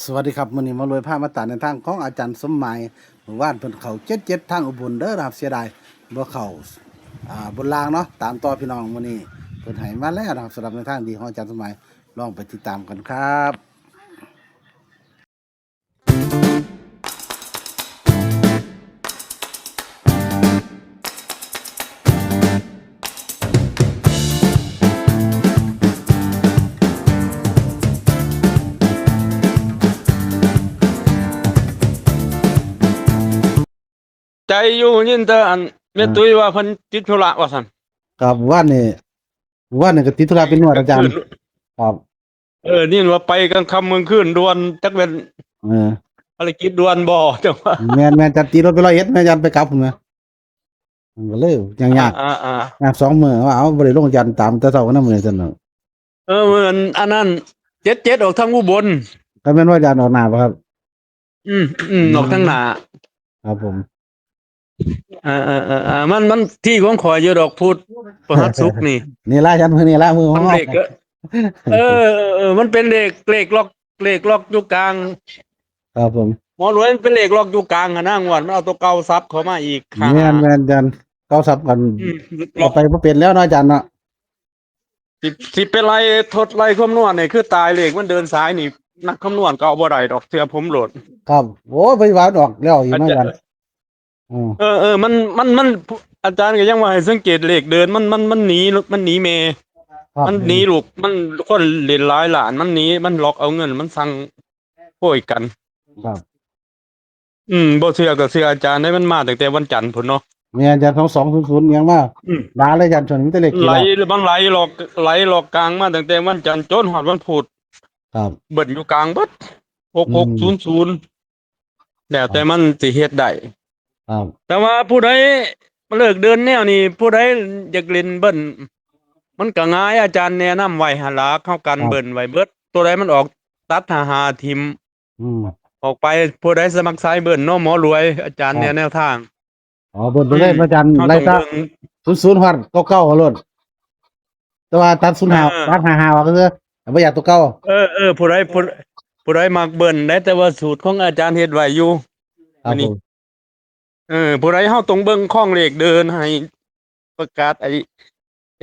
สวัสดีครับมื้อนี้มารวยผ้ามาตราในทางของอาจารย์สมหมายเมื่อวานเพิ่นเข้า77ทางอุบลเด้อนะครับเสียดายบ่เข้าบนรางเนาะตามต่อพี่น้องมื้อนี้เพิ่นให้มาแล้วนะครับสำหรับในทางดีของอาจารย์สมหมายลองไปติดตามกันครับใจอยู่ยินแต่อันแม่ตุ้ยอ่าว่าเพิ่นติดธุระว่าซั่นครับว่านนี่ก็ติดธุไประเป็นหนวดกลางคืนอาจารย์ครับนี่ว่าไปกลางค่ำกลางคืนด่วนจักเป็นเออภารกิจด่วนบ่จังว่าแม่นจัดตีรถไป100เอ็ดแม่อาจารย์ไปกลับพุ่นนะมันก็เลยยังอ่ยากายาก2มื้อว่าเอาบ่ได้ลงอาจารย์ตามแต่เช้ากันนำมื้อนี้ซั่นเนาะเหมือนอันนั้น77ออกทางอุบลก็แม่นว่าอาจารย์ออกหน้าบ่ครับออกทางหน้าครับผม มันที่ของข่อยอยู่ดอกพุธพฤหัสศุกร์นี่ นี่ล่าฉันมือนี่ล่ามือขอมังเรานเลขมันเป็นเลขล็อกอยู่กลางครับผมหมอรวยมันเป็นเลขล็อกอยู่กลางอะนะงวดมันเอาตัวเก่าซับเข้ามาอีกแม่นจันเขาสับกันอืมล็เอาอก ไปบ่เป็นแล้วเนาะอาจารย์เนาะสิเป็นไรทดไรคำนวณนี่คือตายเลขมันเดินสายนี่นักคำนวณก็เอาบ่ได้ดอกเสียผมโหลดครับโอ้ไปวาดออกแล้วอีกอาจารย์เนาะอาจารย์อือมันอาจารย์ก็ยังว่าให้สังเกตเลขเดินมันหนีเมครับมันหนีลูกมันคนเล่นหลายหลานมันหนีมันล็อกเอาเงินมันสั่งโอยกันครับบ่เชื่อก็เชื่ออาจารย์ได้มันมาตั้งแต่วันจันทร์พุ่นเนาะแม่นจัน2200ยังมาอืมด่าเลยอาจารย์ชนมีแต่เลขกี่ไหลแล้วบางไหลหลอกกลางมาตั้งแต่วันจันทร์จนฮอดวันพุธครับเบิ่นอยู่กลางเบิดอืม6600แล้วแต่มันสิเฮ็ดได้ ครับแต่ว่าผู้ใดเลิกเดินแนวนี้ผู้ใดอยากเล่นเบิ้ลมันก็ง่ายอาจารย์แนะนำไว้หั่นล่ะเข้ากันครับเบิ้ลไว้เบิดตัวใดมันออกตัดหาทิมอืมออกไปผู้ใดสมัครสายเบิ้ลเนาะหมอรวยอาจารย์ครับแนะแนวทางอ๋อเบิ่นไปอืมเลยอาจารย์เฮาไล่ซะต้องเบิ่ง00ฮอดเก่าๆเอาโลดแต่ว่าตัดเอ05ตัดอ55ว่าก็คือบ่อยากตัวเก่าผู้ใดมักเบิ้ลได้แต่ว่าสูตรของอาจารย์เฮ็ดไว้อยู่ครับมื้อนี้ผมผู้ใดเฮาต้องเบิ่งข้องเลขเดินให้ประกาศ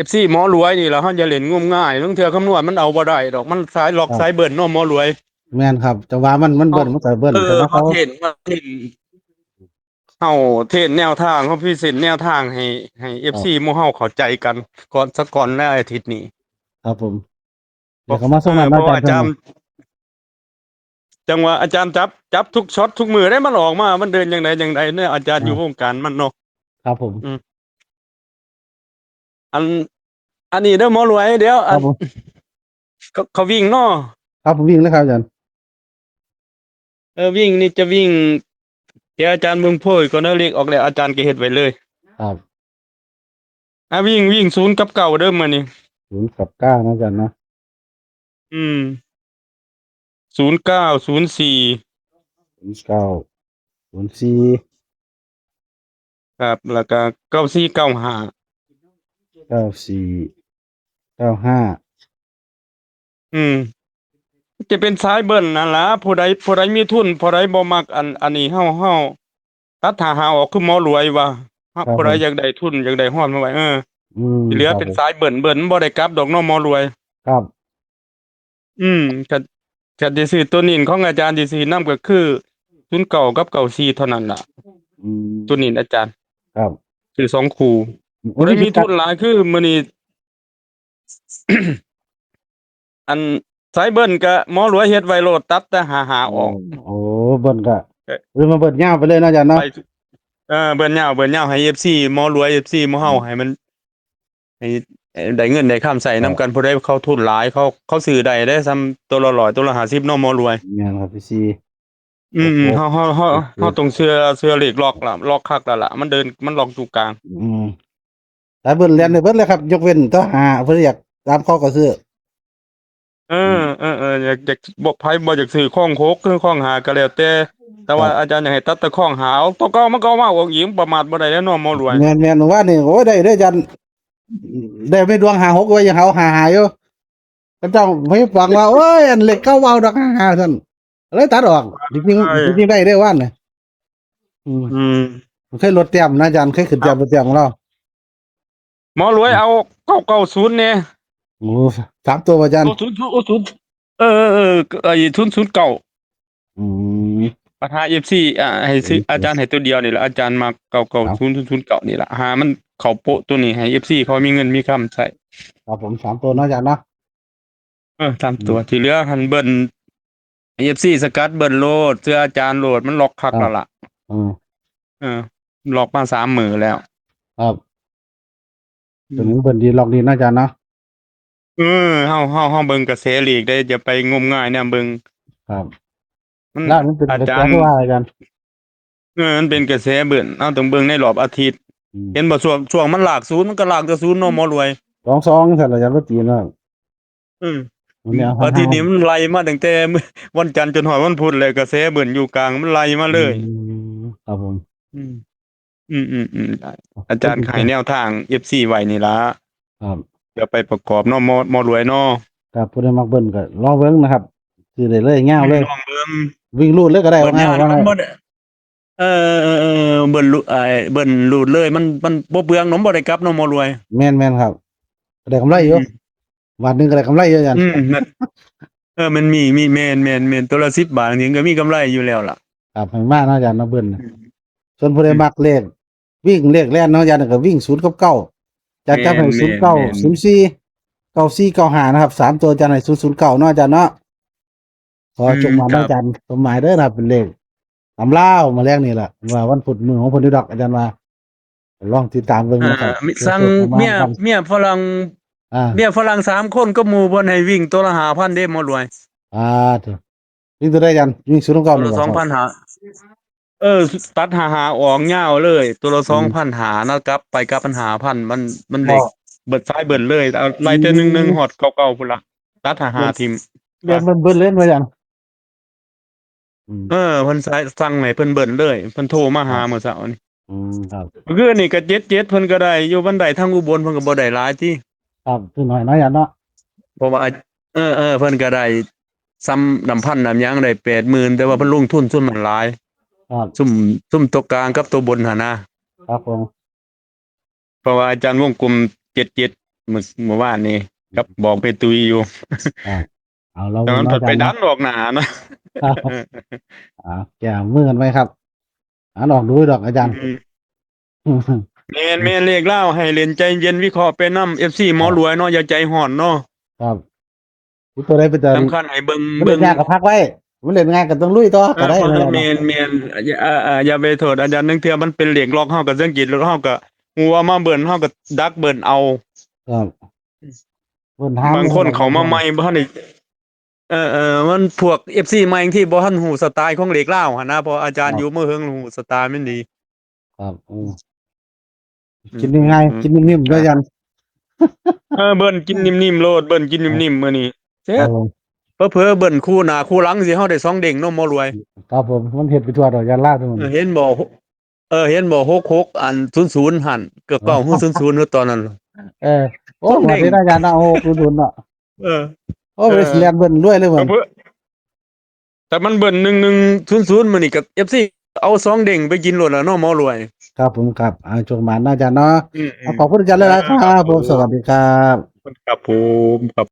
FC หมอรวยนี่ล่ะเฮาจะเล่นงมง่ายลางเทื่อคำนวณมันเอาบ่ได้ดอกมันสายล็อกครับสายเบิ้ลเนาะหมอรวย แม่นครับแต่ว่ามันเฮาเบิ่นมันก็เบิ่นแต่ว่าเฮาเขาเทรนแนวทางเฮาพรีเซนต์แนวทางให้ ครั FC บหมู่เฮาเข้าใจกันก่อนในอาทิตย์นี้ครับผมเพราะเดี๋ยวเขามาส่งนั้นเพราะว่าเนาะอาจารย์เพิ่นน่ะจังว่าอาจารย์จับทุกช็อตทุกมือได้มันออกมามันเดินจังใดเนี่ยอาจารย์อยู่วอางการมันเนาะครับผมอืมอันอันนี้เด้อหมอรวยเดี๋ยวอันครับผมเขาวิ่งเนาะครับผมวิ่งเลยครับอาจารย์วิ่งนี่จะวิ่งเดี๋ยวอาจารย์เบิ่งโพยก่อนเด้อเลขออกแล้วอาจารย์ก็เฮ็ดไว้เลยครับวิ่งศูนย์กับเก้าเด้อมื้อนี้0กับ9เนาะอาจารย์เนาะอืม0904 09 04 ครับแล้วก็9495 94 95อืมจะเป็นสายเบิ้ลนั่นล่ะผู้ใดมีทุนผู้ใดบ่มักอันนี้เฮาตัดหาออกคือหมอรวยว่าผู้ใดครับผมอยากได้ทุนอยากได้ฮอดมาไว้อืมที่เหลือครับผมเป็นสายเบิ้ลบ่ได้กลับดอกเนาะหมอรวยครับอืมก็ก็สิซื้อตัวนี้ของอาจารย์สิซื้อนำก็คือ09กับ94เท่านั้นล่ะอืตัวนี้มอาจารย์ครับซื้อ2คู่ผู้ใดมีมีพิกัดทุนหลายคือมื้อนี้ อันสายเบิ้ลก็หมอรวยเฮ็ดไว้โลดตัดแต่หาโอ้ออกโอ้เบิ่นก็เอ่อหรือมาเบิดยาวไปเลยเนาะอาจารย์ไป เนาะเบิ่นยาวให้ FC หมอรวย FC หมู่เฮาให้มันให้ได้เงินได้คำใช้ครับนำกันผู้ใดเขาทุนหลายเขาซื้อได้เด้ส่ำตัวละ100ตัวละ50เนาะหมอรวยแม่นครับพี่ซีอืม66 เฮาต้องเชื่อเลขล็อกล่ะล็อกคักแล้วล่ะมันเดินมันล็อกอยู่กลางอืมแต่เบิ่นเรียนได้เบิดเลยครับยกเว้นตัวหาเพิ่นอยากตามข้อก็คืออืมอยากบ่ไผบ่อยากซื้อข้องหกคือข้องห้าก็แล้วแต่ว่าอาครับจารย์อยากให้ตัดแต่ข้องหาเอาตัวเก่ามันก็เอามาออกอีกประมาทบ่ได้แล้วเนาะหมอรวยแม่นเมื่อวานนี่โอ้ยได้เด้ออาจารย์ได้ไปดวง56ไว้ยังเฮาหาอยู่ พระเจ้าไม่ฟังว่าโอ้ยอันเหล็กเก้าเว้าดอกฮ่าๆซั่น เลยตัดออกจริง ใช่ ๆจริงๆได้เด้อว่านน่ะอืมอืม เคยลดแต้มนะอาจารย์เคยขึ้นแต้มลดแต้มของเรา หมอรวยเอา990เนี่ยโอ้สามตัวอาจารย์ โอ้ศูนย์ไอ้009อืมปัญหา FC ให้ซื้ออาจารย์ให้ตัวเดียวนี่แหละอาจารย์มาเก่าครับ009นี่แหละหามันเข้าโป๊ะตัวนี้ให้ FC เขามีเงินมีคำใช้ ครับผมสามตัวเนาะอาจารย์เนาะตามอืมตัวที่เหลือหันเบิ้ล FC สกัดเบิ้ลโลดเสื้ออาจารย์โลดมันล็อกคัครับกแล้วล่ะอืมเออล็อกมา3มื้อแล้วครับอืตัวนี้มเบิ่นดีล็อกดีเนาะอาจารย์เนาะเฮาเบิ่งกระแสลีกได้อย่าไปงมงายเนี่ยเบิ่งครับมันแล้วมันเป็นอากระแสจารย์ที่ว่าอาจารย์มันเป็นกระแสเบิ่นเอาต้องเบิ่งในรอบอาทิตย์อืมเห็นบ่ช่วงมันหลากศูนย์มันก็หลากแต่ศูนย์เนาะหมอรวย2-2สั่นอาจารย์ว่าตีเนาะอืมวันนี้เอาอาทิห่างตย์นี้มันไล่มาตั้งแต่มื้อวันจันทร์จนฮอดวันพุธเลยกระแสเบิ่นอยู่กลางมันไล่มาๆเลยครับผมอืมได้อาจารย์ก็ดีใจขายแนวทาง FC ไว้นี่ล่ะครับเดี๋ยวไปประกอบเนาะหมอรวยเนาะครับผู้ใดมักเบิ่นก็ลองเบิ่งนะครับคือได้เลยยาวเลยลองเบิ่งวิ่งลูดเลยก็ได้เบิ่ว่าไงนยาวนี่ว่าไงมันบ่ได้เบิ่นรูเบิ่นรูดเลยมันบ่เปลืองเนาะบ่ได้กลับเนาะหมอรวยแม่นๆครับได้กำไรอือยู่มวันหนึงก็ได้กำไรเยอะอาจารย์นั่นมันมีแม่นตัวละ10บาทจริงๆก็มีกำไรอยู่แล้วล่ะครับให้มาเนาะอาจารย์เนาะเบิ่นน่ะอืมส่วนผู้ใดอืมมักเลขวิ่งเลขแล่นเนาะอาจารย์ก็วิ่ง0กับ9จะจับให้09 04 94 95นะครับสามตัวอาจารย์ให้009เนาะอาจารย์เนาะขอจงมาครับเนาะอาจารย์สมหมายเด้อนะครับเป็นเลขตำรามาแรกนี่แหละว่าวันพุธมื้อของเพิ่นอยู่ดอกอาจารย์ว่าลองติดตามเบิ่งนะครับมิเพื่อสั่งโชคประมาณกันเมียฝรั่งอ่า3คนก็หมู่เพิ่นให้วิ่งตัวละ5,000เด้หมอรวย อ่าเถอะวิ่งตัวได้อาจารย์วิ่ง0กับ9ตัวละนี่บ่ครับ2,000หาตัดหาออกยาวเลย ตัวละอืม2,000หานะครับไปกลับปัญหาพันมันเหบ่ล็กเบิดซ้ายเบิดเลยเอาอืไล่แต่1มฮอดเก่าๆพุ่นล่ะตัดหาเรียนทิ่มเรียนเบิ่นๆเล่นไว้อาจารย์อืมเพิ่นซ้ายสั่งให้เพิ่นเบิ่นเลยเพิ่นโทรมาหาครับเมื่อเช้านี่อืมครับเมื่อคืนนี่ก็77เพิ่นก็ได้อยู่บันไดทางอุบลเพิ่นก็บ่ได้หลายติครับคือน้อยเนาะอาจารย์เนาะเพราะว่าเพิ่นก็ได้ซ้ำนำพันนำหยังได้80,000แต่ว่าเพิ่นลงทุนส่วนมันหลายครับซุ่มตัวกลางกับตัวบนหั่นนะ ครับผมเพราะว่าอาจารย์วงกลม77เมื่อวานนี้ครับบอกไปตุยอยู่ ครับเอาเราแต่เบิ่งมันเผิดไปเนาะอาจารย์เนาะดันออกหนานะ ครับแก้มือกันไว้ครับลองดูดอกอาจารย์ อืมแม่นเลขเล่าให้เล่นใจเย็นวิเคราะห์ไปนำ FC หมครับอรวยเนาะอย่าใจร้อนเนาะครับผู้ตัวใดเป็นตัว สำคัญให้เบิ่งมันเล่นงานก็พักไว้มันเล่นงานก็ต้องลุยต่อก็ได้เพราะถ้านั่นแหละเนาะแม่นอย่าไปโทษอาจารย์นึงเทื่อมันเป็นเลขล็อกเฮาก็สังเกตแล้วเฮาก็ฮู้ว่ามาเบิ่นเฮาก็ดักเบิ่นเอาครับเพิ่นถามบางอยู่คนเข้ามาเพิ่นบอกอาจารย์ใหม่บ่ทันได้มันพวก FC ใหม่ที่บ่ทันฮู้สไตล์ของเลขลาวหั่นนะเพราะอาจารย์อยู่ครับมาเฮิงรู้สไตล์มันดี ครับอืกินง่ายๆกินนิ่มๆด้วยอาจารย์เบิ่นกินนิ่มๆโลดเบิ่นกินครับนิ่มๆมื้อนี้เสร็จครับผมเผลอๆเบิ่นคู่หน้าคู่หลังสิเฮาได้2เด้งเนาะหมอรวยครับผมมันเฮ็ดไปทั่วดอกอาจารย์ลาวทุกมื้อนี้เห็นบ่เห็นบ่6600หั่นเกือบ9ฮู้00คือตอนนั้นเออโอ้2หมดเด้งนี้นะอาจารย์เนาะโอ้คุณดุลเนาะเออโอ้เออไปเรียนเบิ่นรวยเลยเหมือนเผลอแต่มันเบิ่น1100มื้อนี้ก็ FC เอา2เด้งไปกินโลดแล้วเนาะหมอรวยครับผมครับโชคหมานนะอาจารย์เนาะอืมขอบคุณอาจารย์หลายๆครัครับผบผมสวัสดีครับครับผมครับ